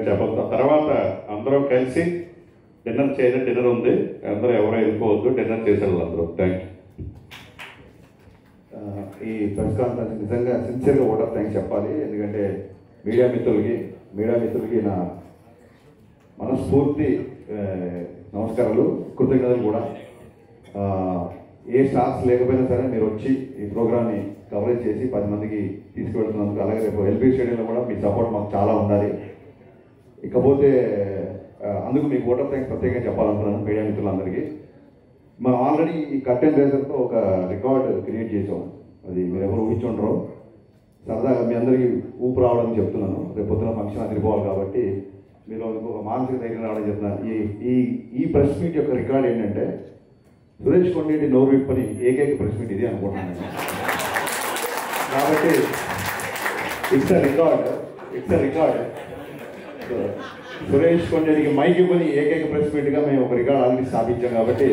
చెప్పొద్దాం. తర్వాత అందరం కలిసి డిన్నర్ చేయాలి. డిన్నర్ ఉంది, అందరూ ఎవరో వెళ్ళిపోవద్దు, డిన్నర్ చేసేవాళ్ళు అందరూ. Thank you. ఈ ప్రెస్ కాన్ఫరెన్స్ నిజంగా సిన్సియర్గా కూడా థ్యాంక్స్ చెప్పాలి. ఎందుకంటే మీడియా మిత్రులకి నా మనస్ఫూర్తి నమస్కారాలు, కృతజ్ఞతలు కూడా. ఏ స్టార్స్ లేకపోయినా సరే మీరు వచ్చి ఈ ప్రోగ్రామ్ని కవరేజ్ చేసి 10 మందికి తీసుకువెళ్తున్నందుకు, అలాగే రేపు ఎల్బీ స్టేడియంలో కూడా మీ సపోర్ట్ మాకు చాలా ఉండాలి. ఇకపోతే అందుకు మీకు ఓటర్ థ్యాంక్స్ ప్రత్యేకంగా చెప్పాలనుకున్నాను మీడియా మిత్రులందరికీ. మనం ఆల్రెడీ ఈ కర్టెన్ రేజర్తో ఒక రికార్డ్ క్రియేట్ చేసాం. అది మీరు ఎవరు ఊహించుండరు. సరదాగా మీ అందరికీ ఊపు రావడం చెప్తున్నాను. రేపు పొద్దున ఫంక్షన్ అదిరిపోవాలి కాబట్టి మీరు ఒక మానసిక ధైర్యం రావడం చెప్తున్నాను. ఈ ప్రెస్ మీట్ యొక్క రికార్డ్ ఏంటంటే సురేష్ కొండేటి నోరు విప్పని ఏకైక ప్రెస్ మీట్ ఇది అనుకుంటున్నాను నేను. కాబట్టి ఇట్స్ అ రికార్డ్. సురేష్ కొండేటికి మైక్ ఇవ్వని ఏకైక ప్రెస్ మీట్గా మేము ఒక రికార్డ్ ఆల్రెడీ స్థాపించాం. కాబట్టి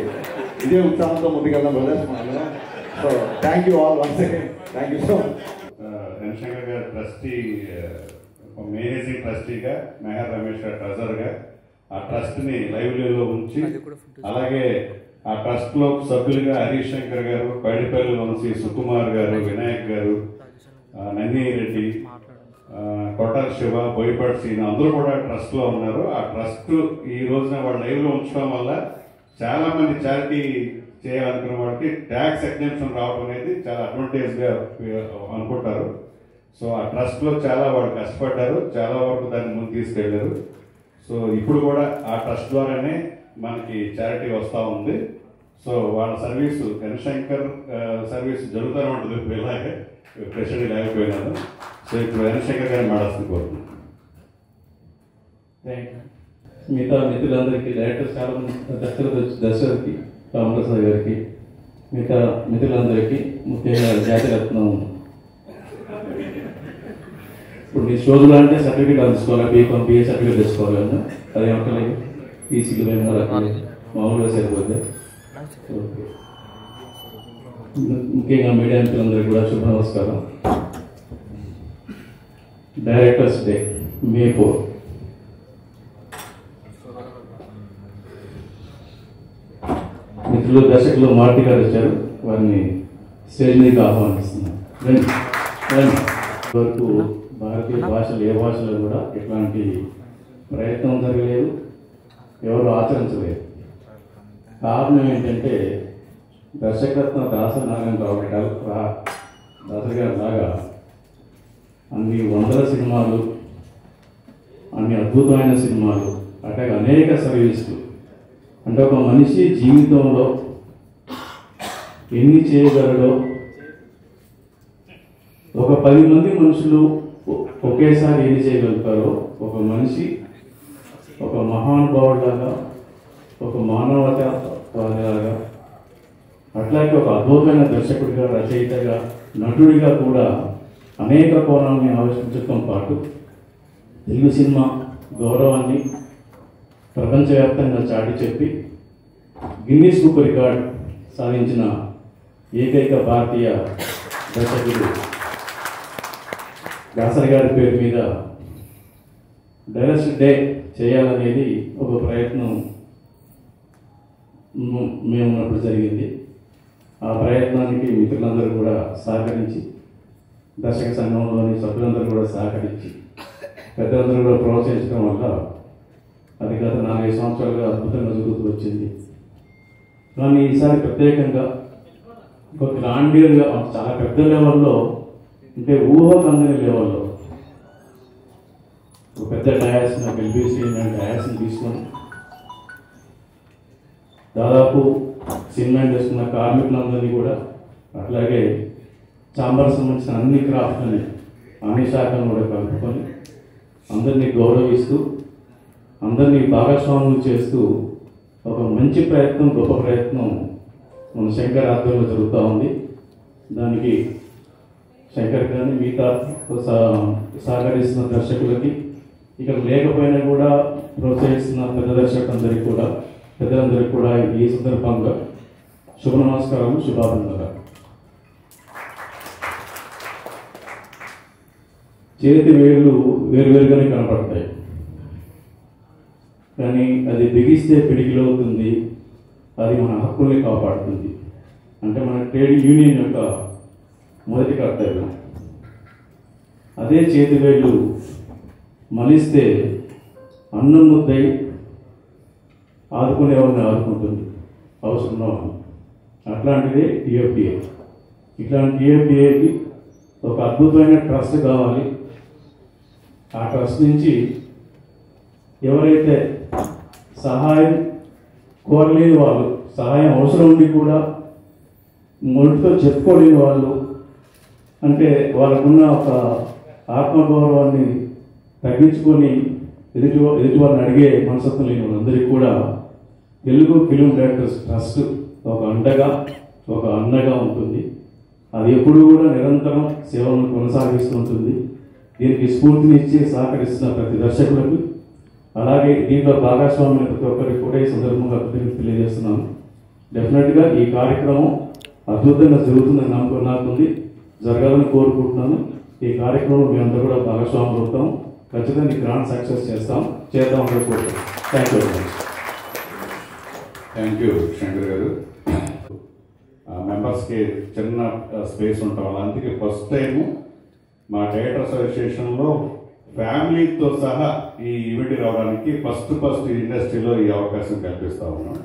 ఇదే ఉత్సాహంతో ముందుకెళ్దాం brothers. So thank you all once again. Thank you so much. Ranashankar గారు ట్రస్టీ, మేనేజింగ్ ట్రస్టీగా, మెహర్ రమేష్ గారు ట్రెజరర్గా ఆ ట్రస్ట్ని లైవ్లీలో ఉంచి, అలాగే ఆ ట్రస్ట్లో సభ్యులుగా హరీష్ శంకర్ గారు, పైడిపల్లి వంశీ, సుకుమార్ గారు, వినాయక్ గారు, నందిని రెడ్డి, కొట్టాల శివ, బోయపాటి సీను అందరూ కూడా ట్రస్ట్లో ఉన్నారు. ఆ ట్రస్ట్ ఈ రోజున వాళ్ళు లైవ్లో ఉంచడం వల్ల చాలా మంది చారిటీ చేయాలనుకున్న వాళ్ళకి ట్యాక్స్ ఎగ్జెంప్షన్ రావడం అనేది చాలా అడ్వాంటేజ్గా అనుకుంటారు. సో ఆ ట్రస్ట్లో చాలా వాళ్ళు కష్టపడ్డారు, చాలా వరకు దాన్ని ముందు తీసుకెళ్లారు. సో ఇప్పుడు కూడా ఆ ట్రస్ట్ ద్వారానే మనకి చారిటీ వస్తూ ఉంది. సో వాళ్ళ సర్వీసు రణశంకర్ సర్వీస్ జరుగుతూనే ఉంటుంది. ఇప్పుడు ఇలాగే ప్రెసిడెంట్ లేకపోయినాను. సో ఇప్పుడు రణశంకర్ గారిని మాట్లాడుతూ కోరుతున్నాను. మిగతా మిత్రులందరికీ, డైరెక్టర్స్ చాలా మంది, దర్శకులకి, రామప్రసాద్ గారికి, మిగతా మిత్రులందరికీ, ముఖ్యంగా జాతిరత్నం. ఇప్పుడు మీ షోజులు అంటే సర్టిఫికేట్ అందుకోవాలి, బీకామ్ బిఏ సర్టిఫికేట్ తెచ్చుకోవాలి కదా, అది ఏమంటలేదు ఈసీలు మామూలుగా సరిపోతే. ముఖ్యంగా మీడియా మిత్రులందరికీ కూడా శుభ నమస్కారం. Directors day May 4. మిత్రులు దర్శకులు మార్టీ గారు వచ్చారు, వారిని స్టేజ్ మీదకి ఆహ్వానిస్తున్నాం. వరకు భారతీయ భాషలు ఏ భాషలో కూడా ఇట్లాంటి ప్రయత్నం జరగలేదు, ఎవరు ఆచరించలేదు. కారణం ఏంటంటే దర్శకరత్న దాసనారాయణరావు దాసరి గారి లాగా అన్ని వందల సినిమాలు, అన్ని అద్భుతమైన సినిమాలు, అట్లాగే అనేక సర్వీసులు, అంటే ఒక మనిషి జీవితంలో ఎన్ని చేయగలడో, ఒక 10 మంది మనుషులు ఒకేసారి ఎన్ని చేయగలుగుతారో, ఒక మనిషి ఒక మహానుభావులాగా, ఒక మానవతావాదిలాగా, అట్లాగే ఒక అద్భుతమైన దర్శకుడిగా, రచయితగా, నటుడిగా కూడా అనేక కోణాలని ఆవిష్కరించడంతో పాటు తెలుగు సినిమా గౌరవాన్ని ప్రపంచవ్యాప్తంగా చాటి చెప్పి గిన్నీస్ బుక్ రికార్డ్ సాధించిన ఏకైక భారతీయ దర్శకుడు దాసరి గారి పేరు మీద డైరెక్టర్ డే చేయాలనేది ఒక ప్రయత్నం మేము ఉన్నప్పుడు జరిగింది. ఆ ప్రయత్నానికి మిత్రులందరూ కూడా సహకరించి, దర్శక సంఘంలోని సభ్యులందరూ కూడా సహకరించి, పెద్దలందరూ కూడా ప్రోత్సహించడం వల్ల అది గత 4 సంవత్సరాలుగా అద్భుతంగా జరుగుతూ వచ్చింది. కానీ ఈసారి ప్రత్యేకంగా ఒక గ్రాండియర్గా, చాలా పెద్ద లెవెల్లో, అంటే ఊహకందని లెవెల్లో ఒక పెద్ద డయాస్ని, ఒక ఎల్బీసీ డయాస్ని తీసుకొని దాదాపు సినిమా ఇండస్ట్రీ కార్మికులందరినీ కూడా, అట్లాగే చాంబర్ సంబంధించిన అన్ని క్రాఫ్ట్లని, అన్ని శాఖలను కూడా కలుపుకొని అందరినీ గౌరవిస్తూ, అందరినీ భాగస్వాములు చేస్తూ ఒక మంచి ప్రయత్నం, గొప్ప ప్రయత్నం మన శంకర్ ఆధ్వర్యంలో జరుగుతూ ఉంది. దానికి శంకర్ గారిని, మిగతా సహకరిస్తున్న దర్శకులకి, ఇక్కడ లేకపోయినా కూడా ప్రోత్సహిస్తున్న పెద్దలందరికీ కూడా ఈ సందర్భంగా శుభ నమస్కారాలు, శుభాభినందనలు. చేతి వేళ్ళు వేరువేరుగానే కనపడతాయి, కానీ అది బిగిస్తే పిడికిలవుతుంది, అది మన హక్కుల్ని కాపాడుతుంది. అంటే మన ట్రేడ్ యూనియన్ యొక్క మొదటి కర్తవ్యం. అదే చేతివేళ్ళు మలిస్తే అన్నం ముద్దై ఆదుకునేవాడిని ఆదుకుంటుంది అవసరంలో. అట్లాంటిదే టీఎఫ్డిఏ. ఇట్లాంటి టీఎఫ్డిఏకి ఒక అద్భుతమైన ట్రస్ట్ కావాలి. ఆ ట్రస్ట్ నుంచి ఎవరైతే సహాయం కోరలేని వాళ్ళు, సహాయం అవసరం ఉండి కూడా మొదటితో చెప్పుకోలేని వాళ్ళు, అంటే వాళ్ళకున్న ఒక ఆత్మగౌరవాన్ని తగ్గించుకొని ఎదుటి వారిని అడిగే మనసత్వం లేని వాళ్ళందరికీ కూడా తెలుగు ఫిల్మ్ డైరెక్టర్స్ ట్రస్ట్ ఒక అండగా, ఒక అన్నగా ఉంటుంది. అది ఎప్పుడు కూడా నిరంతరం సేవలను కొనసాగిస్తుంటుంది. దీనికి స్ఫూర్తినిచ్చి సహకరిస్తున్న ప్రతి దర్శకులకు, అలాగే దీంట్లో భాగస్వామ్యం ప్రతి ఒక్కరికి కూడా ఈ సందర్భంగా తెలియజేస్తున్నాను. డెఫినెట్గా ఈ కార్యక్రమం అద్భుతంగా జరుగుతుందని నమ్మకం నాకుంది, జరగాలని కోరుకుంటున్నాను. ఈ కార్యక్రమం మేమంతా కూడా భాగస్వాములు అవుతాం. ఖచ్చితంగా గ్రాండ్ సక్సెస్ చేద్దాం అని కోరుకుంటున్నాం. Thank you very much. Thank you Shankar గారు. మెంబర్స్కి చిన్న స్పేస్ ఉంటాం వల్ల, అందుకే ఫస్ట్ టైము మా డైరెక్టర్ అసోసియేషన్లో ఫ్యామిలీతో సహా ఈ ఈవెంట్ రావడానికి ఫస్ట్ ఇండస్ట్రీలో ఈ అవకాశం కల్పిస్తూ ఉన్నాం.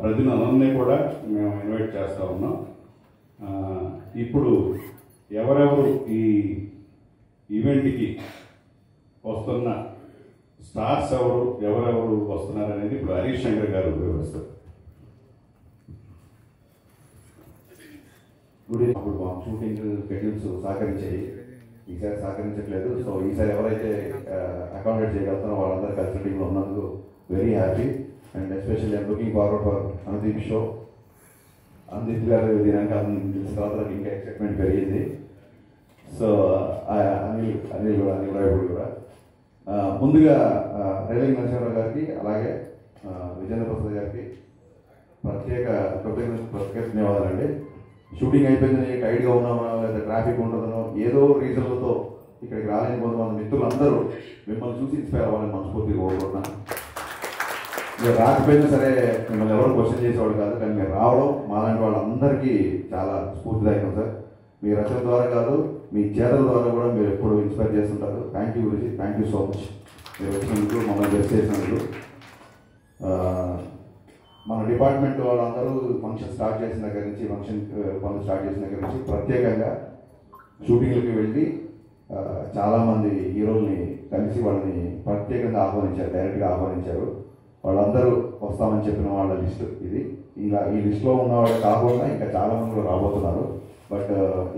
ప్రతినిధులందరినీ కూడా మేము ఇన్వైట్ చేస్తూ ఉన్నాం. ఇప్పుడు ఎవరెవరు ఈ ఈవెంట్కి వస్తున్న స్టార్స్ ఎవరెవరు వస్తున్నారు అనేది ఇప్పుడు హరీష్ శంకర్ గారు వివరిస్తారు. అప్పుడు మా షూటింగ్ షెడ్యూల్స్ సహకరించాయి, ఈసారి సహకరించట్లేదు. సో ఈసారి ఎవరైతే అకామిడేట్ చేయగలుగుతారో వాళ్ళందరూ కలిసి టీంలో ఉన్నందుకు very happy. And especially I'm looking forward for Anudeep show. Anudeep గారు దీనికి తెలిసిన తర్వాత ఇంకా ఎక్సైట్మెంట్ పెరిగింది. సో అనిల్ కూడా ముందుగా రేలింగ్ నరసింహారావు గారికి, అలాగే విజేంద్ర ప్రసాద్ గారికి ప్రత్యేక ధన్యవాదాలండి. షూటింగ్ అయిపోయిందని టైట్గా ఉన్నామో లేదా ట్రాఫిక్ ఉండదనో ఏదో రీజన్లతో ఇక్కడికి రాలేని కొంతమంది మిత్రులందరూ మిమ్మల్ని చూసి ఇన్స్పైర్ అవ్వాలని మనస్ఫూర్తిగా కోరుకుంటున్నాను. మీరు రాకపోయినా సరే మిమ్మల్ని ఎవరు క్వశ్చన్ చేసేవాళ్ళు కాదు, కానీ మీరు రావడం మాలాంటి వాళ్ళందరికీ చాలా స్ఫూర్తిదాయకం సార్. మీ రచన ద్వారా కాదు, మీ చేతల ద్వారా కూడా మీరు ఎప్పుడు ఇన్స్పైర్ చేస్తుంటారు. థ్యాంక్ యూ గురించి, థ్యాంక్ యూ సో మచ్. మీరు వచ్చినందుకు, మమ్మల్ని బెస్ట్ చేసినందుకు. మన డిపార్ట్మెంట్ వాళ్ళందరూ ఫంక్షన్ స్టార్ట్ చేసిన దగ్గర నుంచి, పనులు స్టార్ట్ చేసిన దగ్గర నుంచి ప్రత్యేకంగా షూటింగ్లకి వెళ్ళి చాలామంది హీరోల్ని కలిసి వాళ్ళని ప్రత్యేకంగా ఆహ్వానించారు, డైరెక్ట్గా ఆహ్వానించారు. వాళ్ళందరూ వస్తామని చెప్పిన వాళ్ళ లిస్టు ఇది. ఇలా ఈ లిస్టులో ఉన్న వాళ్ళు కాకుండా ఇంకా చాలామంది కూడా రాబోతున్నారు. బట్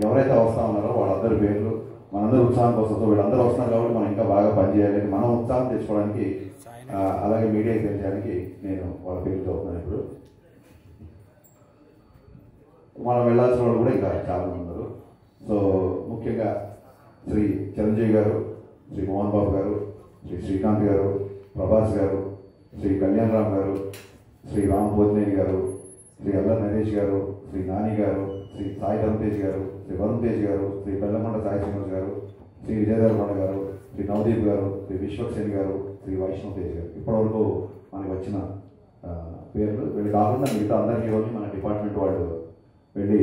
ఎవరైతే వస్తా ఉన్నారో వాళ్ళందరి పేర్లు మనందరూ ఉత్సాహం వస్తుందో, వీళ్ళందరూ వస్తున్నారు కాబట్టి మనం ఇంకా బాగా పనిచేయాలి, మనం ఉత్సాహం తెచ్చుకోవడానికి, అలాగే మీడియాకి తెలియడానికి నేను వాళ్ళ పేర్లు చదువుతున్నాను. ఇప్పుడు మనం వెళ్ళాల్సిన వాళ్ళు కూడా ఇంకా చాలామంది ఉన్నారు. సో ముఖ్యంగా శ్రీ చిరంజీవి గారు, శ్రీ మోహన్ బాబు గారు, శ్రీ శ్రీకాంత్ గారు, ప్రభాస్ గారు, శ్రీ కళ్యాణ్ రామ్ గారు, శ్రీ రామ్ భోజనేని గారు, శ్రీ అల్లర్ నరేష్ గారు, శ్రీ నాని గారు, శ్రీ సాయి ధరమ్ తేజ్ గారు, శ్రీ వరుణ్ తేజ్ గారు, శ్రీ బెల్లమండ సాయి శ్రీనివాస్ గారు, శ్రీ విజయధరమండ గారు, శ్రీ నవదీప్ గారు, శ్రీ విశ్వక్సేన్ గారు, శ్రీ వైష్ణవ్ తేజ్ గారు. ఇప్పటివరకు మనకు వచ్చిన పేర్లు. వీళ్ళు కాకుండా మిగతా అందరి హీరోని మన డిపార్ట్మెంట్ వాళ్ళు వెళ్ళి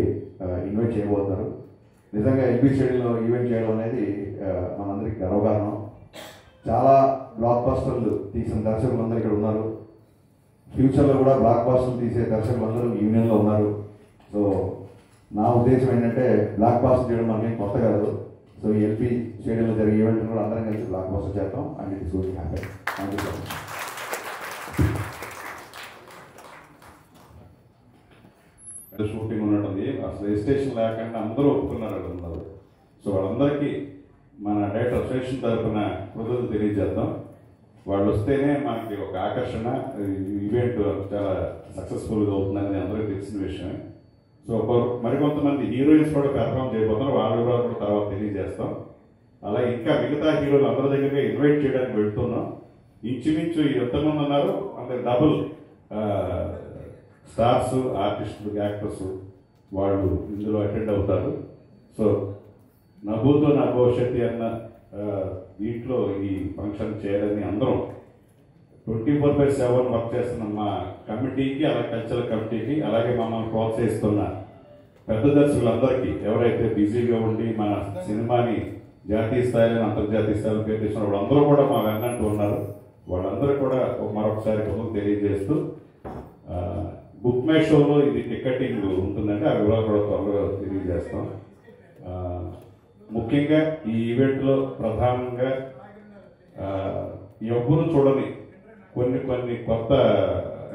ఇన్వైట్ చేయబోతున్నారు. నిజంగా ఎల్బీ స్టేడియంలో ఈవెంట్ చేయడం అనేది మనందరికీ గర్వకారణం. చాలా బ్లాక్ బస్టర్లు తీసిన దర్శకులందరూ ఇక్కడ ఉన్నారు. ఫ్యూచర్లో కూడా బ్లాక్ బస్టర్లు తీసే దర్శకులందరూ యూనియన్లో ఉన్నారు. సో నా ఉద్దేశం ఏంటంటే బ్లాక్ బస్టర్ చేయడం మనకేం కొత్త కాదు. సో ఈ ఎల్బీ స్టేడియంలో జరిగే ఈవెంట్ కూడా అందరం కలిసి బ్లాక్ బస్టర్ చేద్దాం. And it is going happy. Thank you so much. Shooting ఉన్నట్టుంది, అసలు రిజిస్ట్రేషన్ లేకుండా అందరూ ఒప్పుకున్నారు ఉన్నారు. సో వాళ్ళందరికీ మన డైరెక్టర్ అసోసియేషన్ తరఫున కృతజ్ఞతలు తెలియజేద్దాం. వాళ్ళు వస్తేనే మనకి ఒక ఆకర్షణ, ఈవెంట్ చాలా సక్సెస్ఫుల్గా అవుతుందని అందరికీ తెలిసిన విషయమే. సో మరికొంతమంది హీరోయిన్స్ కూడా పెర్ఫామ్ చేయబోతున్నారు, వాళ్ళు కూడా తర్వాత తెలియజేస్తాం. అలా ఇంకా మిగతా హీరోలు అందరి దగ్గరగా ఇన్వైట్ చేయడానికి వెళ్తున్నాం. ఇంచుమించు ఎంతమంది ఉన్నారు అంటే డబుల్ స్టార్స్, ఆర్టిస్టులు, యాక్టర్స్ వాళ్ళు ఇందులో అటెండ్ అవుతారు. సో నభూతో నా భవిష్యత్తు అన్న దీంట్లో ఈ ఫంక్షన్ చేయాలని అందరం 24/7 వర్క్ చేస్తున్న మా కమిటీకి, అలాగే కల్చరల్ కమిటీకి, అలాగే మమ్మల్ని ప్రోత్సహిస్తున్న పెద్ద దర్శకులందరికీ, ఎవరైతే బిజీగా ఉండి మన సినిమాని జాతీయ స్థాయిలో అంతర్జాతీయ స్థాయిలో పేరు తెచ్చిన వాళ్ళందరూ కూడా మా వెన్నంటూ ఉన్నారు. వాళ్ళందరూ కూడా మరొకసారి కృతజ్ఞతలు తెలియజేస్తూ, బుక్ మై షోలో ఇది టికెటింగ్ ఉంటుందంటే ఆ వివరాలు కూడా త్వరగా తెలియజేస్తాం. ముఖ్యంగా ఈ ఈవెంట్లో ప్రధానంగా ఎవ్వరూ చూడని కొన్ని కొత్త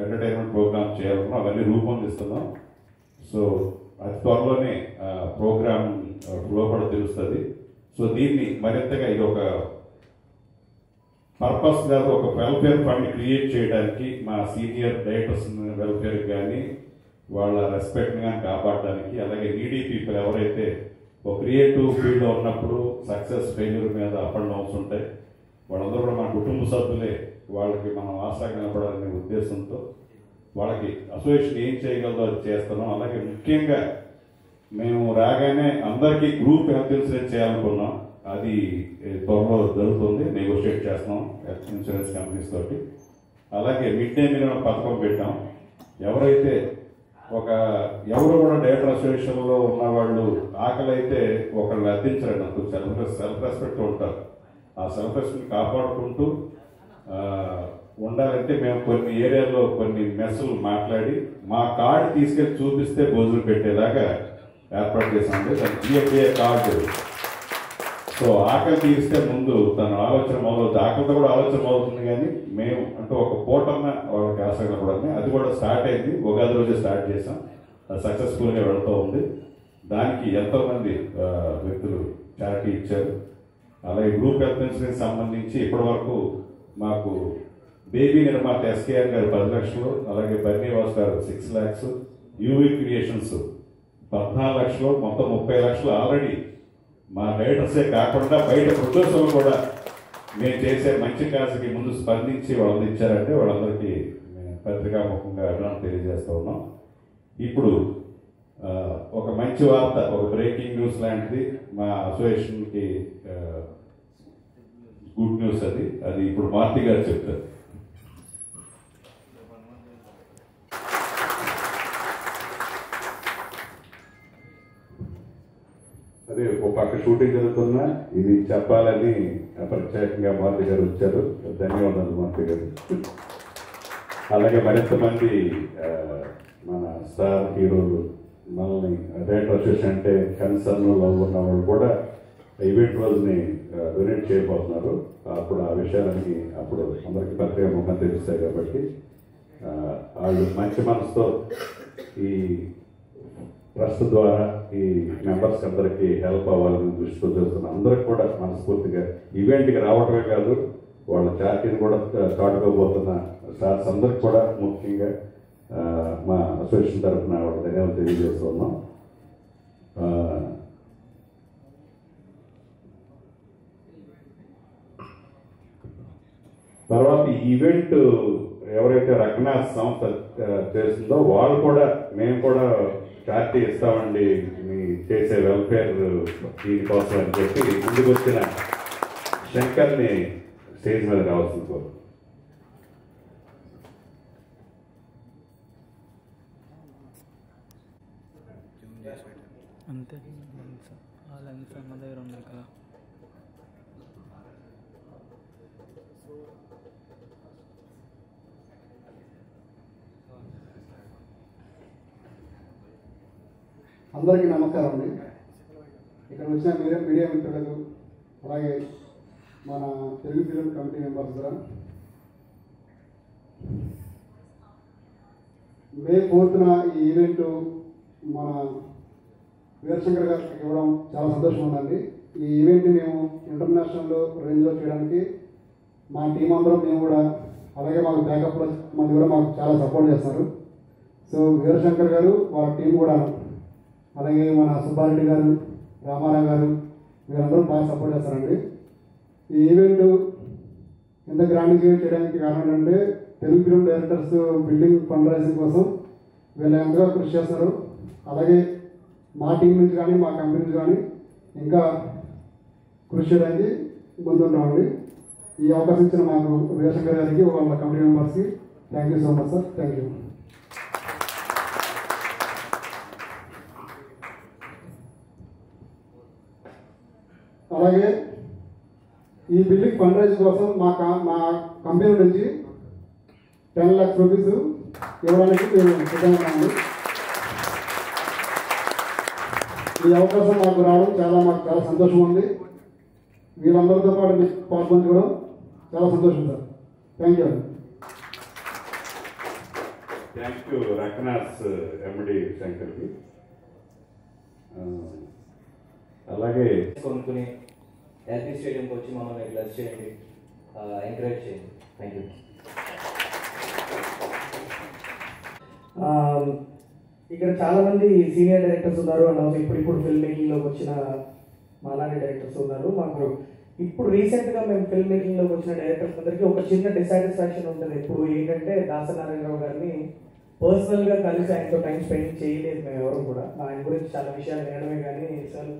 ఎంటర్టైన్మెంట్ ప్రోగ్రామ్ చేయాలన్నా అవన్నీ రూపొందిస్తున్నాం. సో అతి త్వరలోనే ప్రోగ్రామ్ లోపల తెలుస్తుంది. సో దీన్ని మరింతగా ఇది ఒక పర్పస్ కాదు, ఒక వెల్ఫేర్ ఫండ్ క్రియేట్ చేయడానికి, మా సీనియర్ డైరెక్టర్స్ వెల్ఫేర్ కానీ వాళ్ళ రెస్పెక్ట్ని కానీ కాపాడడానికి, అలాగే నీడీ పీపుల్ ఎవరైతే ఒక క్రియేటివ్ ఫీల్డ్లో ఉన్నప్పుడు సక్సెస్ ఫెయిల్యూర్ మీద అప్ అండ్ డౌన్స్ ఉంటాయి, వాళ్ళందరూ కూడా మన కుటుంబ సభ్యులే, వాళ్ళకి మనం ఆశగా నిలబడాలనే ఉద్దేశంతో వాళ్ళకి అసోసియేషన్ ఏం చేయగలదో అది చేస్తున్నాం. అలాగే ముఖ్యంగా మేము రాగానే అందరికీ గ్రూప్ హెల్త్ ఇన్సూరెన్స్ చేయాలనుకున్నాం. అది త్వరలో జరుగుతుంది, నెగోషియేట్ చేస్తున్నాం హెల్త్ ఇన్సూరెన్స్ కంపెనీస్ తోటి. అలాగే మిడ్ డే మీల్ పథకం పెట్టాం. ఎవరైతే ఎవరు కూడా డైరెక్టర్ అసోసియేషన్లో ఉన్నవాళ్ళు ఆకలి అయితే ఒకళ్ళు అర్థించరండి, అందుకు సెల్ఫ్ రెస్పెక్ట్ ఉంటారు. ఆ సెల్ఫ్ రెస్పెక్ట్ కాపాడుకుంటూ ఉండాలంటే మేము కొన్ని ఏరియాలో కొన్ని మెస్సులు మాట్లాడి మా కార్డు తీసుకెళ్ళి చూపిస్తే భోజనం పెట్టేలాగా ఏర్పాటు చేసామండి. దాని జిఎఫ్ఏ కార్డు. సో ఆకలి తీస్తే ముందు తన ఆలోచన మొదలవుతుంది, ఆకలితో కూడా ఆలోచన మొదలవుతుంది. కానీ మేము అంటే ఒక పూటన్న వాళ్ళకి ఆశగా కూడా అది కూడా స్టార్ట్ అయింది. ఉగాది రోజే స్టార్ట్ చేసాం, అది సక్సెస్ఫుల్గా వెళ్తూ ఉంది. దానికి ఎంతోమంది వ్యక్తులు చారిటీ ఇచ్చారు. అలాగే గ్రూప్ హెల్త్ ఇన్సూరెన్స్ సంబంధించి ఇప్పటి వరకు మాకు బేబీ నిర్మాత ఎస్కేఆర్ గారు 10 లక్షలు, అలాగే బన్నీవాస్ గారు 6 lakhs, యూవీ క్రియేషన్స్ 14 లక్షలు, మొత్తం 30 లక్షలు ఆల్రెడీ మా డైరెక్టర్సే కాకుండా బయట ప్రొడ్యూసర్లు కూడా మేము చేసే మంచి కాసుకి ముందు స్పందించి వాళ్ళని ఇచ్చారంటే వాళ్ళందరికీ పత్రికాముఖంగా అభినందన తెలియజేస్తూ ఉన్నాం. ఇప్పుడు ఒక మంచి వార్త, ఒక బ్రేకింగ్ న్యూస్ లాంటిది మా అసోసియేషన్కి గుడ్ న్యూస్. అది ఇప్పుడు మార్తి గారు చెప్తారు. అదే ఒక పక్క షూటింగ్ జరుగుతున్నా ఇది చెప్పాలని ప్రత్యేకంగా మార్తి గారు వచ్చారు. ధన్యవాదాలు మార్తి గారు. అలాగే మరింత మంది మన స్టార్ హీరోలు మనల్ని డైరెక్టర్ అసోసియేషన్ అంటే కన్సర్న్ లవ్ ఉన్న వాళ్ళు కూడా ఈవెంట్ రోజుని డొనేట్ చేయబోతున్నారు. అప్పుడు ఆ విషయాలన్నీ అప్పుడు అందరికీ ప్రత్యేక ముఖం తెలుస్తాయి. కాబట్టి వాళ్ళు మంచి మనసుతో ఈ ట్రస్ట్ ద్వారా ఈ మెంబర్స్ అందరికీ హెల్ప్ అవ్వాలని దృష్టితో చేస్తున్న అందరికి కూడా మనస్ఫూర్తిగా ఈవెంట్కి రావడమే కాదు, వాళ్ళ చారిటీని కూడా చాటుకోబోతున్న స్టార్స్ అందరికి కూడా ముఖ్యంగా మా అసోసియేషన్ తరఫున వాళ్ళ ధన్యవాదాలు తెలియజేస్తున్నాం. తర్వాత ఈ ఈవెంట్ ఎవరైతే రఘునాథ్ సంస్థ చేస్తుందో వాళ్ళు కూడా మేము కూడా చారిటీ ఇస్తామండి మీ చేసే వెల్ఫేర్ దీనికోసం అని చెప్పి ముందుకు వచ్చిన శంకర్ని స్టేజ్ మీద రావాల్సింది కోరు. అంతే మన దగ్గర ఉన్నాయి కదా. అందరికీ నమస్కారం అండి. ఇక్కడ వచ్చిన మీడియా మిత్రులకు, అలాగే మన తెలుగు ఫిలిం కమిటీ మెంబర్స్ కూడా మే 4th ఈ ఈవెంట్ మన వీరశంకర్ గారికి ఇవ్వడం చాలా సంతోషం ఉందండి. ఈ ఈవెంట్ని మేము ఇంటర్నేషనల్ రేంజ్లో చేయడానికి మా టీం అందరం మేము కూడా, అలాగే మాకు బ్యాకప్ మంది కూడా మాకు చాలా సపోర్ట్ చేస్తారు. సో వీరశంకర్ గారు వాళ్ళ టీం కూడా, అలాగే మన సుబ్బారెడ్డి గారు, రామారావు గారు, వీరందరూ బాగా సపోర్ట్ చేస్తారండి. ఈ ఈవెంట్ ఇంత గ్రాండ్గా చేయడానికి కారణం ఏంటంటే Telugu film directors building fund raising కోసం వీళ్ళు ఎంతగా కృషి చేస్తారు. అలాగే మా టీం నుంచి కానీ మా కంపెనీ నుంచి కానీ ఇంకా కృషి చేయడానికి ముందుంటామండి. ఈ అవకాశం ఇచ్చిన మాకు వీరశంకర్ గారికి వాళ్ళ కమిటీ మెంబర్స్కి thank you so much sir. Thank you. అలాగే ఈ బిల్డింగ్ ఫండ్ రైజ్ కోసం మా కంపెనీ నుంచి 10 lakhs రూపీస్ ఇవ్వడానికి మేము సిద్ధంగా ఉన్నాము. ఈ అవకాశం మాకు రావడం మాకు చాలా సంతోషం ఉంది. వీళ్ళందరితో పాటు మీకు పాల్పంచుకోవడం చాలా సంతోషం sir. Thank you. Thank you Raghunath MD శంకర్కి. అలాగే కొనుక్కుని ఎల్పీ స్టేడియంకి వచ్చి మమ్మల్ని బ్లెస్ చేయండి, ఎంకరేజ్ చేయండి. Thank you. ఇక్కడ చాలా మంది సీనియర్ డైరెక్టర్స్ ఉన్నారు అండ్ ఇప్పుడు ఫిల్మ్ మేకింగ్లోకి వచ్చిన మాలాంటి డైరెక్టర్స్ ఉన్నారు. మాకు ఇప్పుడు రీసెంట్గా మేము ఫిల్మ్ మేకింగ్లోకి వచ్చిన డైరెక్టర్స్ అందరికీ ఒక చిన్న డిసాటిస్ఫాక్షన్ ఉంటుంది. ఇప్పుడు ఏంటంటే దాసనారాయణరావు గారిని పర్సనల్గా కలిసి ఆయనతో టైం స్పెండ్ చేయలేదు మేము ఎవరు కూడా. ఆయన గురించి చాలా విషయాలు వినడమే కానీ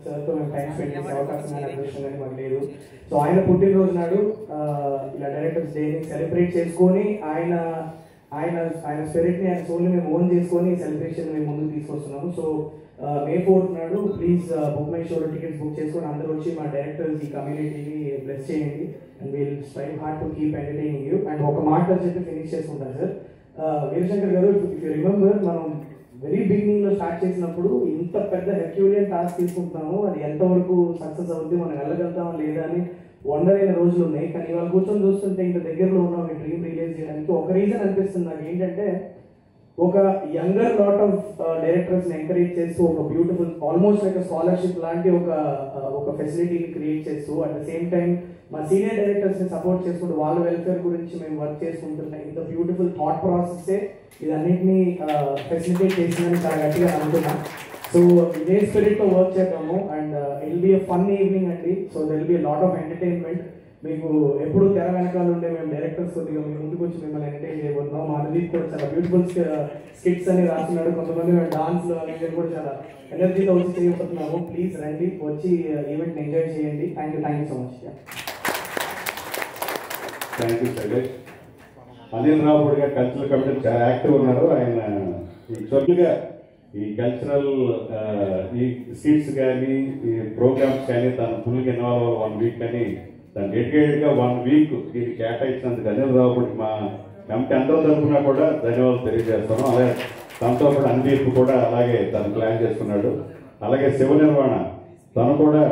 సార్తో మేము టైం స్పెండ్ చేసే అవకాశం కానీ అదృష్టం కానీ మాకు లేదు. సో ఆయన పుట్టినరోజు నాడు ఇలా డైరెక్టర్స్ డేని సెలబ్రేట్ చేసుకొని ఆయన స్పిరిట్ని ఆయన సోల్ని మేము ఓన్ చేసుకొని సెలబ్రేషన్ మేము ముందుకు తీసుకొస్తున్నాము. సో May 4th నాడు ప్లీజ్ బుక్ మై షోలో టికెట్స్ బుక్ చేసుకొని అందరూ వచ్చి మా డైరెక్టర్స్ ఈ కమ్యూనిటీని బ్లెస్ చేయండి and will strive hard to keep entertaining you. And ఒక మాట చెప్పి ఫినిష్ చేసుకుంటాను సార్. వీరశంకర్ గారు, ఇఫ్ యూ రిమెంబర్, మనం వెరీ బిగినింగ్లో స్టార్ట్ చేసినప్పుడు ఇంత పెద్ద హెర్క్యూలియన్ టాస్క్ తీసుకుంటున్నాము, అది ఎంతవరకు సక్సెస్ అవుతుంది, మనం వెళ్ళగలుగుతామా లేదా అని వండర్ అయిన రోజులు ఉన్నాయి. కానీ ఇవాళ కూర్చొని చూస్తుంటే ఇంత దగ్గరలో ఉన్నాం ఈ డ్రీమ్ రియలైజ్ చేయడానికి. ఒక రీజన్ అనిపిస్తుంది నాకు ఏంటంటే, ఒక యంగర్ లాట్ ఆఫ్ డైరెక్టర్స్ని ఎంకరేజ్ చేస్తూ ఒక బ్యూటిఫుల్ ఆల్మోస్ట్ లైక్ స్కాలర్షిప్ లాంటి ఒక ఫెసిలిటీని క్రియేట్ చేస్తూ అట్ ద సేమ్ టైం మా సీనియర్ డైరెక్టర్స్ని సపోర్ట్ చేసుకుంటూ వాళ్ళ వెల్ఫేర్ గురించి మేము వర్క్ చేసుకుంటున్నాం. ఇంత బ్యూటిఫుల్ థాట్ ప్రాసెస్సే ఇదన్నింటినీ ఫెసిలిటేట్ చేసిందని చాలా గట్టిగా అనుకుంటున్నాం. సో ఇదే స్పిరిట్తో వర్క్ చేద్దాము and it will be a fun evening అండి. So there will be lot of entertainment. మీకు ఎప్పుడు తెర వెనకాల ఉండే మేము డైరెక్టర్స్ కొద్దిగా మీ ముందుకు వచ్చి మిమ్మల్ని ఎంటర్టైన్ చేయబోతున్నాం. మా అనుదీప్ కూడా చాలా బ్యూటిఫుల్ స్కిట్స్ అని రాస్తున్నాడు. కొంతమంది మేము డాన్స్లో అనేది కూడా చాలా ఎనర్జీతో వచ్చి చేయబోతున్నాము. ప్లీజ్ రండి, వచ్చి ఈవెంట్ని ఎంజాయ్ చేయండి. Thank you so much. Thank you Shailesh. Anil Ravudi గారు కల్చరల్ కమిటీ చాలా యాక్టివ్ ఉన్నారు. ఆయన యాక్చువల్గా ఈ కల్చరల్ ఈ స్కిట్స్ కానీ ఈ ప్రోగ్రామ్స్ కానీ తను ఫుల్గా ఇన్వాల్వ్ 1 week అని దాని డెడికేటెడ్గా 1 week దీనికి కేటాయించినందుకు అనిల్ రావుడికి మా కమిటీ అందరూ తరఫున కూడా ధన్యవాదాలు తెలియజేస్తాను. అలాగే తనతో కూడా అనుదీప్ కూడా అలాగే తను ప్లాన్ చేసుకున్నాడు. అలాగే శివ నిర్వాణ తను కూడా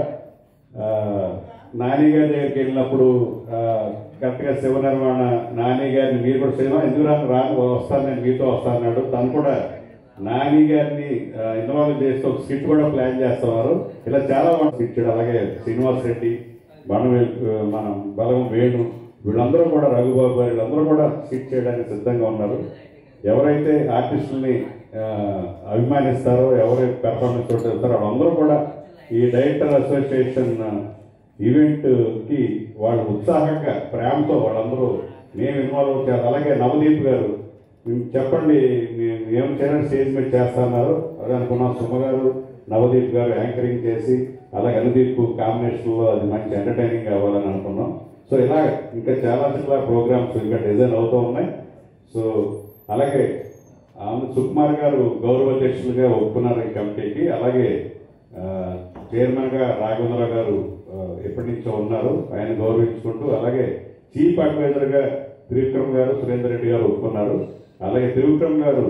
నాని గారి దగ్గరికి వెళ్ళినప్పుడు కరెక్ట్గా శివ నిర్వాణ నాని గారిని మీరు కూడా సినిమా ఎందుకు రాను వస్తాను, నేను మీతో వస్తాను. తను కూడా నాని గారిని ఇన్వాల్వ్ చేస్తూ ఒక స్కిట్ కూడా ప్లాన్ చేస్తున్నారు. ఇలా చాలా స్కిట్ చేయడం. అలాగే శ్రీనివాస్ రెడ్డి, మన బలం వేణు, వీళ్ళందరూ కూడా రఘుబాబు గారు వీళ్ళందరూ కూడా స్కిట్ చేయడానికి సిద్ధంగా ఉన్నారు. ఎవరైతే ఆర్టిస్టుల్ని అభిమానిస్తారో, ఎవరైతే పెర్ఫార్మెన్స్ చూస్తారో వాళ్ళందరూ కూడా ఈ డైరెక్టర్ అసోసియేషన్ ఈవెంట్కి వాళ్ళు ఉత్సాహంగా ప్రేమతో వాళ్ళందరూ మేము ఇన్వాల్వ్ అవుతారు. అలాగే నవదీప్ గారు చెప్పండి ఏం చేయాలని స్టేజ్ మీద చేస్తున్నారు అది అనుకున్నాం. సుమ గారు, నవదీప్ గారు యాంకరింగ్ చేసి అలాగే అనుదీప్ కాంబినేషన్లో అది మంచి ఎంటర్టైనింగ్ అవ్వాలని అనుకున్నాం. సో ఇలా ఇంకా చాలా ప్రోగ్రామ్స్ ఇంకా డిజైన్ అవుతూ ఉన్నాయి. సో అలాగే సుకుమార్ గారు గౌరవ అధ్యక్షులుగా ఒప్పుకున్నారు ఈ కమిటీకి. అలాగే చైర్మన్గా రాఘవేంద్ర గారు ఎప్పటి నుంచో ఉన్నారు, ఆయన గౌరవించుకుంటూ. అలాగే చీఫ్ అడ్వైజర్గా త్రివిక్రమ్ గారు, సురేందర్ రెడ్డి గారు ఒప్పుకున్నారు. అలాగే త్రివిక్రమ్ గారు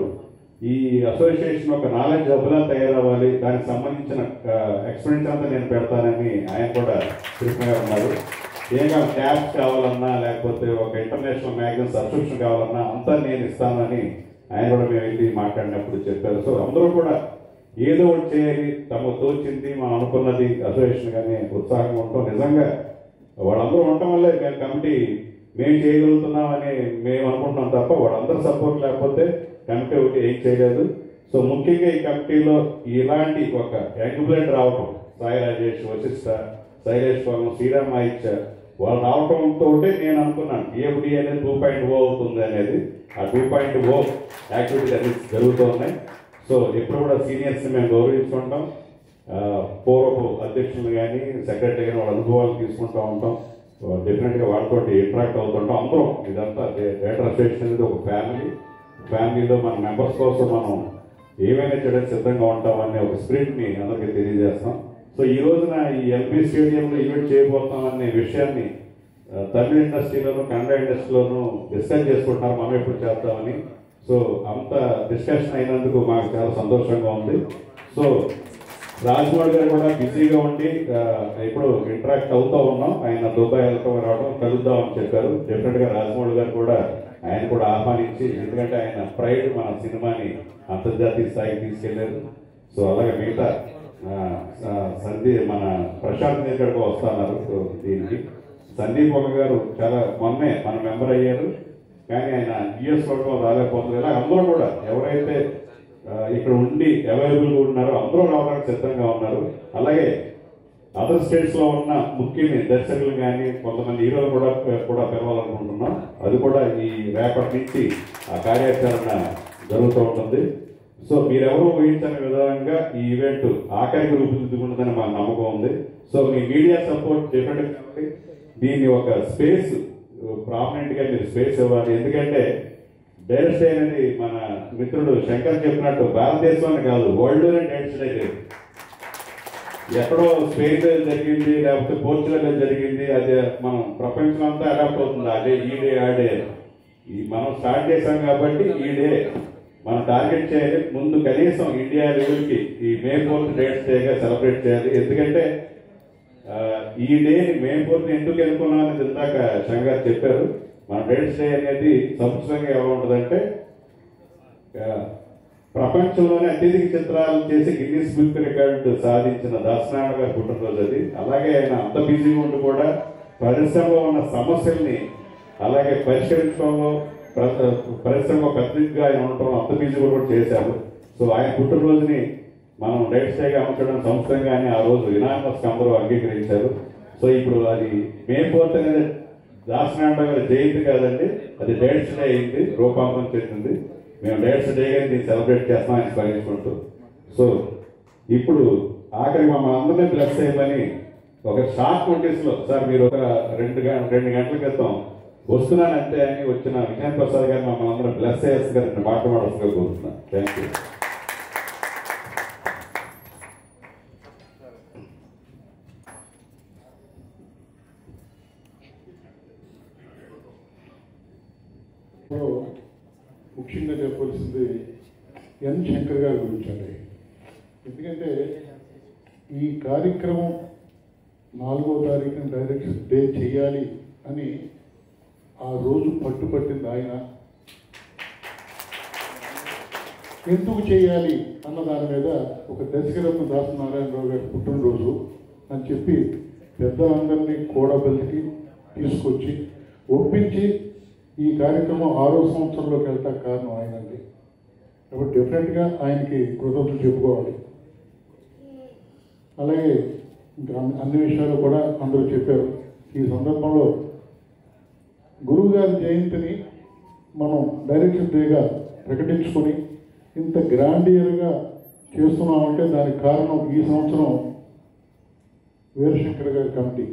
ఈ అసోసియేషన్ ఒక నాలెడ్జ్ హబ్లా తయారవ్వాలి, దానికి సంబంధించిన ఎక్స్పెరిమెంట్ అంతా నేను పెడతానని ఆయన కూడా త్రివిక్రమ్ ఉన్నారు. ఏగా ట్యాబ్స్ కావాలన్నా లేకపోతే ఒక ఇంటర్నేషనల్ మ్యాగజైన్ సబ్స్క్రిప్షన్ కావాలన్నా అంతా నేను ఇస్తానని ఆయన కూడా మేము వెళ్ళి మాట్లాడినప్పుడు చెప్పారు. సో అందరూ కూడా ఏదో ఒకటి చేయాలి, తమకు తోచింది మనం అనుకున్నది అసోసియేషన్ కానీ ఉత్సాహంగా ఉంటాం. నిజంగా వాళ్ళందరూ ఉండటం వల్లే మేము కమిటీ మేము చేయగలుగుతున్నామని మేము అనుకుంటున్నాం తప్ప వాళ్ళందరూ సపోర్ట్ లేకపోతే కమిటీ ఒకటి ఏం చేయలేదు. సో ముఖ్యంగా ఈ కమిటీలో ఇలాంటి ఒక యంగ్ బ్లడ్ రావటం, సాయి రాజేష్, వశిష్ఠ, శైలేష్ వర్మ, శ్రీరామ్ ఆయిచ్చ వాళ్ళు రావటంతో నేను అనుకున్నాను ఏఎఫ్డి అనేది 2.0 అవుతుంది అనేది. ఆ 2.0 యాక్టివిటీస్ అన్ని జరుగుతూ ఉన్నాయి. సో ఎప్పుడు కూడా సీనియర్స్ని మేము గౌరవించుకుంటాం. పూర్వపు అధ్యక్షులు కానీ సెక్రటరీ కానీ వాళ్ళ అనుభవాలు తీసుకుంటూ ఉంటాం. డెఫినెట్గా వాళ్ళతో ఇంటరాక్ట్ అవుతుంటాం అందరం. ఇదంతా థియేటర్ అసోసియేషన్ అనేది ఒక ఫ్యామిలీలో మన మెంబర్స్ కోసం మనం ఏమైనా చేయడానికి సిద్ధంగా ఉంటామనే ఒక స్పిరిట్ని అందరికీ తెలియజేస్తాం. సో ఈ రోజున ఈ ఎల్బీ స్టేడియంలో ఈవెంట్ చేయబోతాం అనే విషయాన్ని తమిళ ఇండస్ట్రీలోను కన్నడ ఇండస్ట్రీలోను డిస్కస్ చేసుకుంటున్నారు మనం ఎప్పుడు చేద్దామని. సో అంత డిస్కషన్ అయినందుకు మాకు చాలా సంతోషంగా ఉంది. సో రాజమౌళి గారు కూడా బిజీగా ఉండి ఇప్పుడు ఇంటరాక్ట్ అవుతూ ఉన్నాం. ఆయన దుబాయ్ వెళ్తాం రావడం కలుద్దామని చెప్పారు. డెఫినెట్గా రాజమౌళి గారు కూడా ఆయన కూడా ఆహ్వానించి, ఎందుకంటే ఆయన ప్రైడ్ మన సినిమాని అంతర్జాతీయ స్థాయికి తీసుకెళ్లారు. సో అలాగే మిగతా మన ప్రశాంత్ నీల్ గారు వస్తున్నారు. దీనికి సందీప్ ఒక గారు చాలా మొన్నే మన మెంబర్ అయ్యారు, కానీ ఆయన యుఎస్ లో రాలేకపోతున్నారు. ఇలా అందరూ కూడా ఎవరైతే ఇక్కడ ఉండి అవైలబుల్గా ఉన్నారో అందరూ రావడానికి సిద్ధంగా ఉన్నారు. అలాగే అదర్ స్టేట్స్ లో ఉన్న ముఖ్యమైన దర్శకులు కానీ కొంతమంది హీరోలు కూడా పిలవాలనుకుంటున్నాం. అది కూడా ఈ రేపటి నుంచి ఆ కార్యాచరణ జరుగుతూ ఉంటుంది. సో మీరెవరూ ఊహించని విధంగా ఈ ఈవెంట్ ఆఖరికి రూపుదిద్దుకుంటుందని మా నమ్మకం ఉంది. సో మీ మీడియా సపోర్ట్ డెఫినెట్ గా దీన్ని ఒక స్పేస్ ప్రామినెంట్ గా మీరు స్పేస్ ఇవ్వాలి. ఎందుకంటే డైరెక్ట్ డే అనేది మన మిత్రుడు శంకర్ చెప్పినట్టు భారతదేశంలోనే కాదు, వరల్డ్ లోనే డైరెక్ట్ డే లేదు. ఎక్కడో స్పెయిన్ జరిగింది, లేకపోతే పోర్చుగల్ జరిగింది, అదే మనం ప్రపంచం అంతా అడాప్ట్ అవుతుంది. అదే ఈ డే ఆ డే మనం స్టార్ట్ చేశాం కాబట్టి ఈ డే మనం టార్గెట్ చేయాలి. ముందు కనీసం ఇండియా లెవెల్కి ఈ మే 4th డేట్స్ డేగా సెలబ్రేట్ చేయాలి. ఎందుకంటే ఈ డేని మే 4th ఎందుకు ఎన్నుకున్నాం అనేది ఇందాక శంకర్ చెప్పారు. మన డేట్స్ డే అనేది సంవత్సరంగా ఎలా ఉంటుందంటే ప్రపంచంలోనే అత్యధిక చిత్రాలు చేసి గిన్నిస్ బుక్ రికార్డు సాధించిన దాసనారాయణ గారి పుట్టినరోజు అది. అలాగే ఆయన అంత బిజీగా ఉండి కూడా పరిశ్రమలో ఉన్న సమస్యల్ని అలాగే పరిష్కరించడంలో పరిశ్రమ పెద్దగా ఆయన ఉండటం అంత బిజీ కూడా చేశారు. సో ఆయన పుట్టినరోజుని మనం డైట్స్ డేగా అమర్చడం సంవత్సరంగానే ఆ రోజు యునానిమస్ అందరూ అంగీకరించారు. సో ఇప్పుడు అది మే 4th అనేది దాసనారాయణ గారి జయంతి కాదండి, అది డైట్స్ డే అయింది, రూపాంతరం చెందింది. మేము డైట్స్ డేగా దీన్ని సెలబ్రేట్ చేస్తాం ఆయన స్మరించుకుంటూ. సో ఇప్పుడు ఆఖరికి మమ్మల్ని అందరినీ బ్లెస్ చేయమని ఒక షార్ట్ నోటీస్ లో, సార్ మీరు ఒక 2 గంటల క్రితం వస్తున్నానంటే అని వచ్చిన విజయన్ ప్రసాద్ గారిని మమ్మల్ని అందరూ బ్లెస్ చేస్తారు మాట్లాడాల్సిందిగా కోరుతున్నాను. Thank you. ముఖ్యంగా చెప్పవలసింది ఎన్ శంకర్ గారి గురించి అండి. ఎందుకంటే ఈ కార్యక్రమం 4వ తారీఖున డైరెక్టర్ డే చేయాలి అని ఆ రోజు పట్టుపట్టింది ఆయన. ఎందుకు చేయాలి అన్న దాని మీద ఒక దర్శకరత్న దాసనారాయణరావు గారి పుట్టినరోజు అని చెప్పి పెద్దలందరినీ కూడబెలికి తీసుకొచ్చి ఒప్పించి ఈ కార్యక్రమం 6వ సంవత్సరంలోకి వెళ్తా కారణం ఆయనండి. కాబట్టి డెఫినెట్గా ఆయనకి కృతజ్ఞతలు చెప్పుకోవాలి. అలాగే ఇంకా అన్ని విషయాలు కూడా అందరూ చెప్పారు. ఈ సందర్భంలో గురువు గారి జయంతిని మనం డైరెక్టర్ డేగా ప్రకటించుకొని ఇంత గ్రాండియర్గా చేస్తున్నామంటే దానికి కారణం ఈ సంవత్సరం వీరశంకర్ గారి కమిటీ.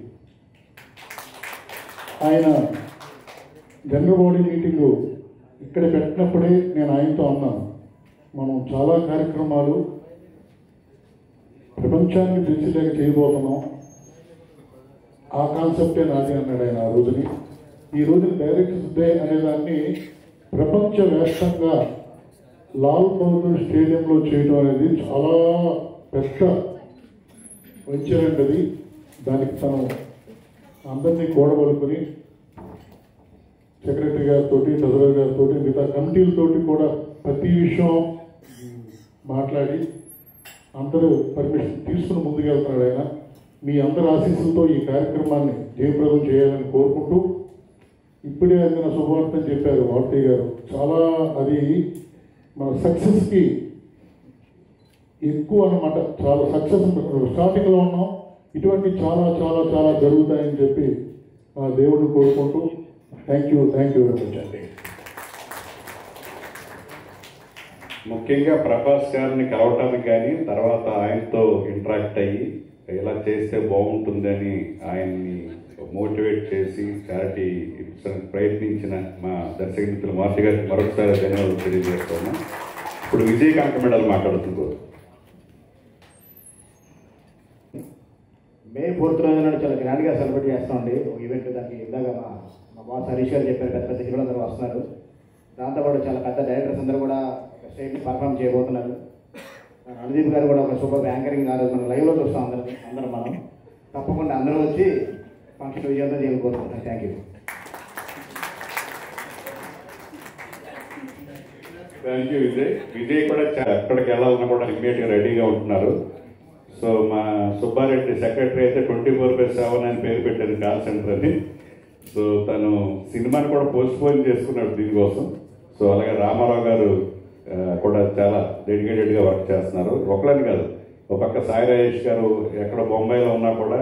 ఆయన జనరల్ బాడీ మీటింగు ఇక్కడ పెట్టినప్పుడే నేను ఆయనతో అన్నాను, మనం చాలా కార్యక్రమాలు ప్రపంచానికి తెలిసేలాగా చేయబోతున్నాం, ఆ కాన్సెప్టే నాది అన్నాడు ఆయన ఆ రోజుని. ఈ రోజున డైరెక్టర్స్ డే అనేదాన్ని ప్రపంచవ్యాప్తంగా లాల్ బహదూర్ స్టేడియంలో చేయడం అనేది చాలా పెద్ద వెంచర్. దానికి తను అందరినీ కూడబలుకొని సెక్రటరీ గారితో, ట్రెజరర్ గారితో, మిగతా కమిటీలతోటి కూడా ప్రతి విషయం మాట్లాడి అందరూ పర్మిషన్ తీసుకుని ముందుకెళ్తున్నాడు ఆయన. మీ అందరి ఆశీస్సులతో ఈ కార్యక్రమాన్ని జయప్రదం చేయాలని కోరుకుంటూ, ఇప్పుడే అందిన శుభవార్తని చెప్పారు మారుతి గారు. చాలా అది మన సక్సెస్కి ఎక్కువ అన్నమాట. చాలా సక్సెస్ స్టార్టింగ్లో ఉన్నాం, ఇటువంటి చాలా చాలా చాలా జరుగుతాయని చెప్పి ఆ దేవుడిని కోరుకుంటూ థ్యాంక్ యూ వెరీ మచ్ అండి. ముఖ్యంగా ప్రభాస్ గారిని కలవటానికి కానీ తర్వాత ఆయనతో ఇంటరాక్ట్ అయ్యి ఇలా చేస్తే బాగుంటుందని ఆయన్ని మోటివేట్ చేసి చారిటీ ప్రయత్నించిన మా దర్శక మిత్రులు మారుతి గారికి మరొకసారి ధన్యవాదాలు తెలియజేస్తున్నాం. ఇప్పుడు విజయకాంత మెడల్ మాట్లాడుతున్నారు. మే 4th రోజున చాలా గ్రాండ్గా సెలబ్రేట్ చేస్తామండి ఒక ఈవెంట్. దానికి ఇందాక మా బాస్ హరీష్ గారు చెప్పారు, పెద్ద పెద్ద హీరోలు అందరూ వస్తున్నారు. దాంతోపాటు చాలా పెద్ద డైరెక్టర్స్ అందరూ కూడా స్టేజ్ని పర్ఫామ్ చేయబోతున్నారు. అనుదీప్ గారు కూడా ఒక సూపర్ యాంకరింగ్ కాదు, మనం లైవ్లో చూస్తాం అందరం మనం. తప్పకుండా అందరూ వచ్చి ఫంక్షన్ విజయంతో చేయాలని కోరుకుంటున్నాను. Thank you. Thank you Vijay కూడా ఎక్కడికి వెళ్ళాలన్నా కూడా ఇమ్మీడియట్గా రెడీగా ఉంటున్నారు. సో మా సుబ్బారెడ్డి సెక్రటరీ అయితే 24/7 అని పేరు పెట్టారు కాల్ సెంటర్ అని. సో తను సినిమాని కూడా పోస్ట్ పోన్ చేసుకున్నాడు దీనికోసం. సో అలాగే రామారావు గారు కూడా చాలా డెడికేటెడ్గా వర్క్ చేస్తున్నారు. ఒకళ్ళని కాదు, ఒక పక్క సాయి రాజేష్ గారు ఎక్కడ బొంబాయిలో ఉన్నా కూడా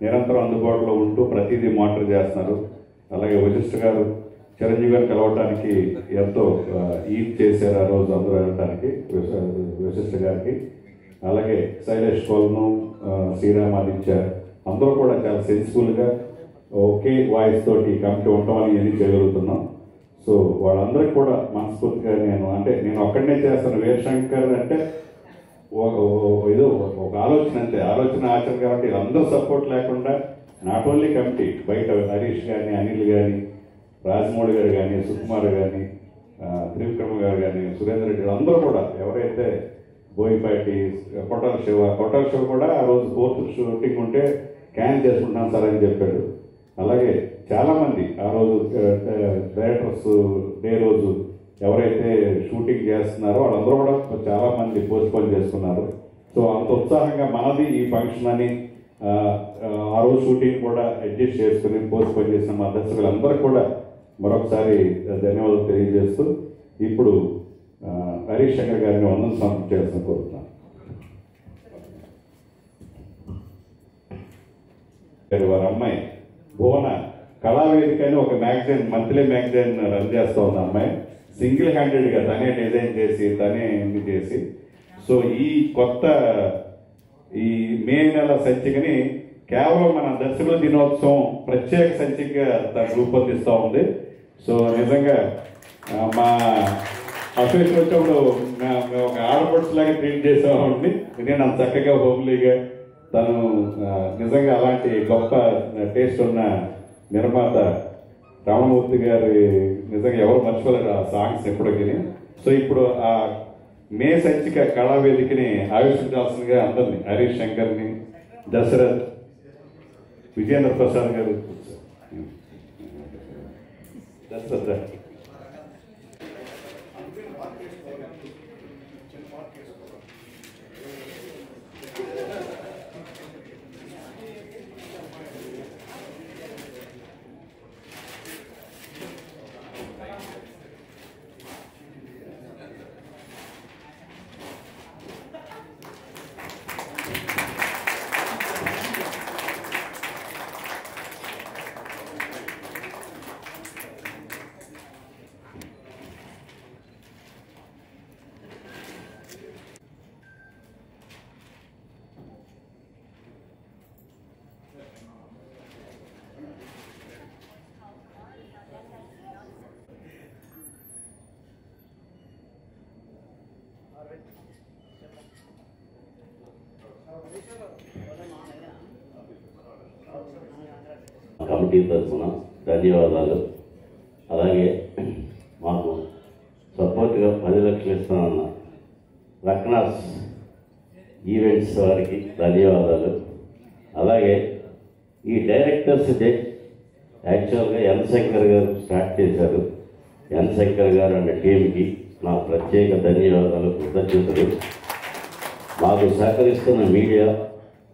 నిరంతరం అందుబాటులో ఉంటూ ప్రతిదీ మానిటర్ చేస్తున్నారు. అలాగే వశిష్ఠ గారు చిరంజీవి గారు కలవటానికి ఎంతో ఈడ్ చేశారు ఆ రోజు అందరూ వెళ్ళటానికి వశిష్ఠ గారికి. అలాగే శైలేష్ కోల్ను, శ్రీరామాదిత్య అందరూ కూడా చాలా సెన్సిబుల్గా ఒకే వాయిస్ తోటి కమిటీ ఉంటామని ఇవన్నీ చేయగలుగుతున్నాం. సో వాళ్ళందరికీ కూడా మనస్ఫూర్తిగా నేను ఒక్కడనే చేస్తాను. వీరశంకర్ అంటే ఏదో ఒక ఆలోచన అంతే, ఆలోచన ఆచరణ కాబట్టి వీళ్ళందరూ సపోర్ట్ లేకుండా నాట్ ఓన్లీ కమిటీ, బయట హరీష్ కానీ, అనిల్ కానీ, రాజమౌళి గారు కానీ, సుకుమార్ కానీ, త్రివిక్రమ గారు కానీ, సురేందర్ రెడ్డి అందరూ కూడా ఎవరైతే బోయిపాటి, కొట్టాల శివ కూడా ఆ రోజు 4th షూటింగ్ ఉంటే క్యాన్ చేసుకుంటాను సార్ అని చెప్పాడు. అలాగే చాలామంది ఆ రోజు డైరెక్టర్స్ డే రోజు ఎవరైతే షూటింగ్ చేస్తున్నారో వాళ్ళందరూ కూడా చాలామంది పోస్ట్పోన్ చేసుకున్నారు. సో అంత ఉత్సాహంగా మనది ఈ ఫంక్షన్ అని ఆ రోజు షూటింగ్ కూడా అడ్జస్ట్ చేసుకుని పోస్ట్పోన్ చేసిన మా దర్శకులందరికీ కూడా మరొకసారి ధన్యవాదాలు తెలియజేస్తూ ఇప్పుడు హరీష్ శంకర్ గారిని వందనం సమర్పించాల్సిన కోరుతున్నాను. వారి అమ్మాయి భువన కళావేదిక అని ఒక మ్యాగజైన్, మంత్లీ మ్యాగజైన్ రన్ చేస్తూ ఉంది. అమ్మాయి సింగిల్ హ్యాండెడ్గా తనే డిజైన్ చేసి తనే ఎన్ని చేసి, సో ఈ కొత్త ఈ మే నెల సంచికని కేవలం మన దర్శకుల దినోత్సవం ప్రత్యేక సంచికగా తను రూపొందిస్తూ ఉంది. సో నిజంగా మా అసోసియేషన్ వచ్చినప్పుడు మేము ఒక ఆడపడుచు లాగా ట్రీట్ చేసామండి. నేను అంత చక్కగా హోమ్లీగా, తను నిజంగా అలాంటి గొప్ప టేస్ట్ ఉన్న నిర్మాత రామమూర్తి గారి నిజంగా ఎవరు మర్చిపోలేరు ఆ సాంగ్స్ ఎప్పటికీ. సో ఇప్పుడు ఆ మే సంచిక కళావేదికని ఆవిష్కరించాల్సిందిగా అందరినీ, హరీష్ శంకర్ని, దశరథ్, విజయేంద్ర ప్రసాద్ గారు, దశరథ్ కమిటీ తరఫున ధన్యవాదాలు. అలాగే మాకు సపోర్ట్గా 10 లక్షలు ఇస్తానన్న రక్నాస్ ఈవెంట్స్ వారికి ధన్యవాదాలు. అలాగే ఈ డైరెక్టర్స్ డే యాక్చువల్గా ఎన్ శంకర్ గారు స్టార్ట్ చేశారు. ఎన్ శంకర్ గారు అనే టీంకి నా ప్రత్యేక ధన్యవాదాలు, కృతజ్ఞతలు. మాకు సహకరిస్తున్న మీడియా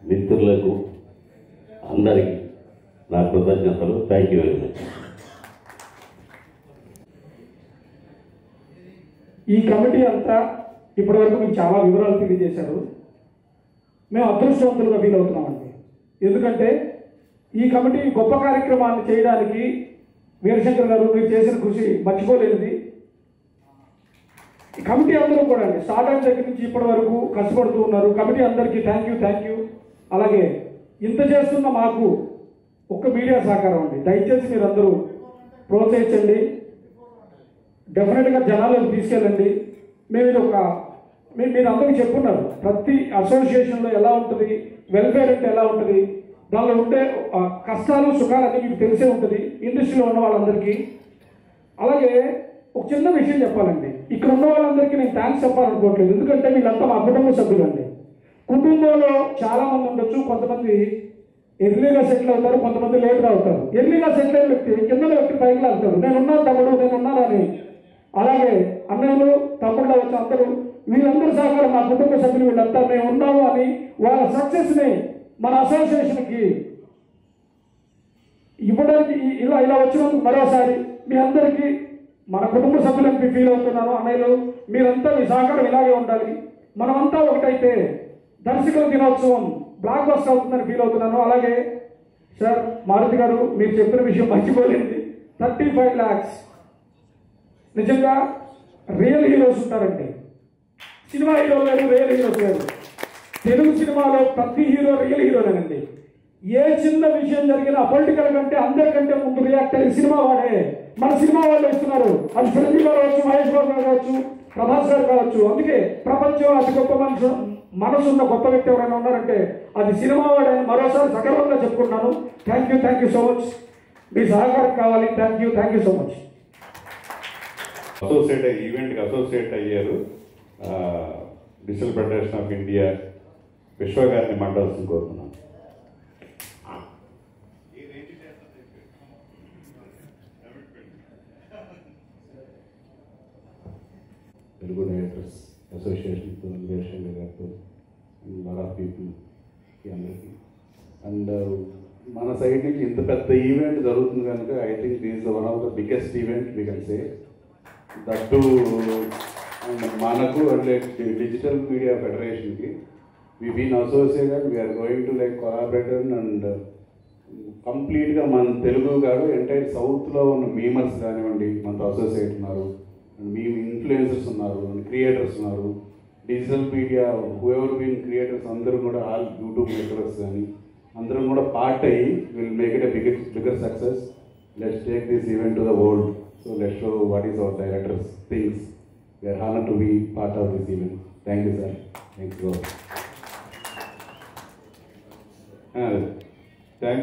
మిత్రులకు అందరికీ నా కృతజ్ఞతలు. Thank you very much. ఈ కమిటీ అంతా ఇప్పటివరకు మీకు చాలా వివరాలు తెలియజేశారు. మేము అదృష్టవంతులుగా ఫీల్ అవుతున్నామండి. ఎందుకంటే ఈ కమిటీ గొప్ప కార్యక్రమాన్ని చేయడానికి వీరశంకర్ గారు మీరు చేసిన కృషి మర్చిపోలేనిది. ఈ కమిటీ అందరూ కూడా అండి స్టార్ట్ అయిన దగ్గర నుంచి ఇప్పటి వరకు కష్టపడుతూ ఉన్నారు. కమిటీ అందరికీ థ్యాంక్ యూ. అలాగే ఇంత చేస్తున్న మాకు ఒక్క మీడియా సహకారం అండి. దయచేసి మీరందరూ ప్రోత్సహించండి, డెఫినెట్గా జనాలకు తీసుకెళ్ళండి. మేము ఇది ఒక మీరు అందరికీ చెప్పున్నారు, ప్రతి అసోసియేషన్లో ఎలా ఉంటుంది, వెల్ఫేర్ అంటే ఎలా ఉంటుంది, దానిలో ఉండే కష్టాలు సుఖాలు అన్నీ మీకు తెలిసే ఉంటుంది ఇండస్ట్రీలో ఉన్న వాళ్ళందరికీ. అలాగే ఒక చిన్న విషయం చెప్పాలండి, ఇక్కడ ఉన్న వాళ్ళందరికీ నేను థ్యాంక్స్ చెప్పాలనుకోవట్లేదు, ఎందుకంటే వీళ్ళంతా మా కుటుంబ సభ్యులండి. కుటుంబంలో చాలామంది ఉండొచ్చు, కొంతమంది ఎర్లీగా సెటిల్ అవుతారు, కొంతమంది లేట్గా అవుతారు. ఎర్లీగా సెటిల్ అయిన వ్యక్తి కింద వ్యక్తి పైకి వెళ్తారు, నేనున్నాను తమ్ముడు, నేనున్నానని. అలాగే అన్నయ్యలు తమ్ముళ్ళు వచ్చి అందరూ వీళ్ళందరూ సహకారం, మా కుటుంబ సభ్యులు వీళ్ళంతా మేము ఉన్నాము అని వాళ్ళ సక్సెస్ని మన అసోసియేషన్కి ఇవ్వడానికి ఇలా వచ్చినందుకు మరోసారి మీ అందరికీ మన కుటుంబ సభ్యులకి ఫీల్ అవుతున్నాను. అన్నయ్యలు మీరంతా మీ సహకారం ఇలాగే ఉండాలి, మనమంతా ఒకటైతే దర్శకుల దినోత్సవం బ్లాక్ బస్టర్ అవుతుందని ఫీల్ అవుతున్నాను. అలాగే సార్ మారుతి గారు మీరు చెప్పిన విషయం మర్చిపోలేదు, 35 lakhs నిజంగా రియల్ హీరోస్ ఉంటారండి. సినిమా హీరోలు లేరు, రియల్ హీరోస్ లేరు. తెలుగు సినిమాలో ప్రతి హీరో రియల్ హీరోనేనండి. ఏ చిన్న విషయం జరిగినా పొలిటికల్ కంటే అందరికంటే ముందు రియాక్ట్ అయ్యే సినిమా వాడే. మన సినిమా వాళ్ళు ఇస్తున్నారు, అది చిరంజీవి గారు కావచ్చు, మహేష్ బాబు గారు కావచ్చు, ప్రభాస్ గారు కావచ్చు. అందుకే ప్రపంచంలో అతి గొప్ప మనసున్న గొప్ప వ్యక్తి ఎవరైనా ఉన్నారంటే అది సినిమా వాడని మరోసారి సగర్వంగా చెప్పుకుంటున్నాను. థ్యాంక్ యూ సో మచ్, మీ సహకారం కావాలి. Thank you so much. ఈవెంట్కి అసోసియేట్ అయ్యారు డిజిటల్ ఫెడరేషన్ ఆఫ్ ఇండియా విశ్వ గారిని మాట్లాడాల్సింది కోరుతున్నాను. తెలుగు డైరెక్టర్స్ అసోసియేషన్తో వీరశంకర్ గారితో లాట్ ఆఫ్ పీపుల్కి అందరికీ అండ్ మన సైడ్ నుంచి ఇంత పెద్ద ఈవెంట్ జరుగుతుంది కనుక I think this one of the biggest event we can say that to మనకు అంటే డిజిటల్ మీడియా ఫెడరేషన్కి we been associated we are going to like collaborator and కంప్లీట్గా మన తెలుగు కాదు ఎంటైర్ సౌత్లో ఉన్న మీమర్స్ కానివ్వండి మనతో అసోసియేట్ ఉన్నారు, మేము ఇన్ఫ్లుయెన్సర్స్ ఉన్నారు, క్రియేటర్స్ ఉన్నారు, digital media whoever been creators అందరూ కూడా ఆల్ యూట్యూబ్ మేకర్స్ కానీ అందరం కూడా పార్ట్ అయ్యి will make it a bigger success. Let's take this event to the world. So let's show what is our directors things. We are honored to be part of this event. Thank you, sir. Thank you. Thank you.